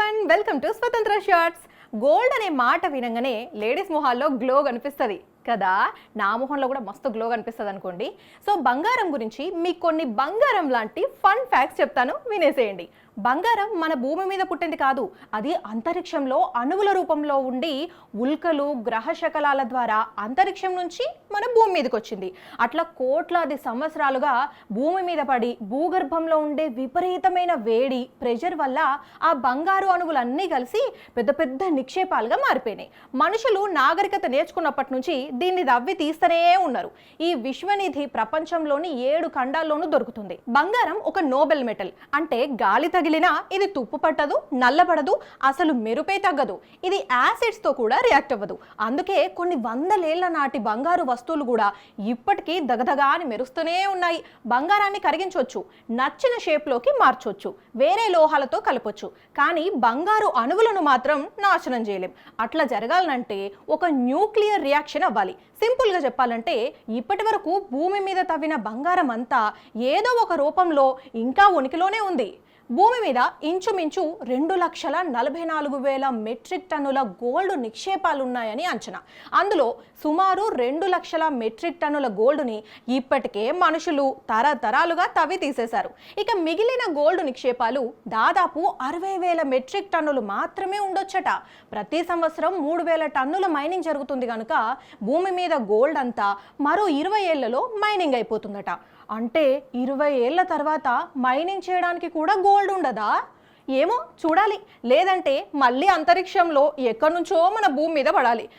Everyone, welcome to స్వతంత్ర shorts. Gold అనే మాట వినంగానే లేడీస్ మొహాల్లో గ్లో కనిపిస్తుంది కదా. నా మొహంలో కూడా మస్తు గ్లో కనిపిస్తుంది అనుకోండి. సో బంగారం గురించి మీకు కొన్ని బంగారం లాంటి ఫన్ ఫ్యాక్ట్స్ చెప్తాను, వినేసేయండి. బంగారం మన భూమి మీద పుట్టింది కాదు, అది అంతరిక్షంలో అణువుల రూపంలో ఉండి ఉల్కలు గ్రహ శకలాల ద్వారా అంతరిక్షం నుంచి మన భూమి మీదకి వచ్చింది. అట్లా కోట్లాది సంవత్సరాలుగా భూమి మీద పడి భూగర్భంలో ఉండే విపరీతమైన వేడి ప్రెషర్ వల్ల ఆ బంగారు అణువులన్నీ కలిసి పెద్ద పెద్ద నిక్షేపాలుగా మారిపోయినాయి. మనుషులు నాగరికత నేర్చుకున్నప్పటి నుంచి దీన్ని దవ్వి తీస్తూనే ఉన్నారు. ఈ విశ్వనిధి ప్రపంచంలోని 7 ఖండాల్లోనూ దొరుకుతుంది. బంగారం ఒక నోబెల్ మెటల్, అంటే గాలి తగిలినా ఇది తుప్పు పట్టదు, నల్లబడదు, అసలు మెరుపే తగ్గదు. ఇది యాసిడ్స్ తో కూడా రియాక్ట్ అవ్వదు. అందుకే కొన్ని వందలేళ్ల నాటి బంగారు వస్తువులు కూడా ఇప్పటికీ దగదగా అని మెరుస్తూనే ఉన్నాయి. బంగారాన్ని కరిగించవచ్చు, నచ్చిన షేప్ లోకి మార్చొచ్చు, వేరే లోహాలతో కలపొచ్చు, కానీ బంగారు అణువులను మాత్రం నాశనం చేయలేం. అట్లా జరగాలంటే ఒక న్యూక్లియర్ రియాక్షన్ అవ్వాలి. సింపుల్ గా చెప్పాలంటే ఇప్పటి వరకు భూమి మీద తవ్విన బంగారం అంతా ఏదో ఒక రూపంలో ఇంకా ఉనికిలోనే ఉంది. భూమి మీద ఇంచుమించు 2,44,000 మెట్రిక్ టన్నుల గోల్డ్ నిక్షేపాలు ఉన్నాయని అంచనా. అందులో సుమారు 2,00,000 మెట్రిక్ టన్నుల గోల్డ్ని ఇప్పటికే మనుషులు తరతరాలుగా తవ్వి తీసేశారు. ఇక మిగిలిన గోల్డ్ నిక్షేపాలు దాదాపు 60,000 మెట్రిక్ టన్నులు మాత్రమే ఉండొచ్చట. ప్రతి సంవత్సరం 3,000 టన్నుల మైనింగ్ జరుగుతుంది కనుక భూమి మీద గోల్డ్ అంతా మరో 20 ఏళ్లలో మైనింగ్ అయిపోతుందట. అంటే 20 ఏళ్ల తర్వాత మైనింగ్ చేయడానికి కూడా గోల్డ్ ఉండదా? ఏమో చూడాలి. లేదంటే మళ్ళీ అంతరిక్షంలో ఎక్కడి నుంచో మన భూమి మీద పడాలి.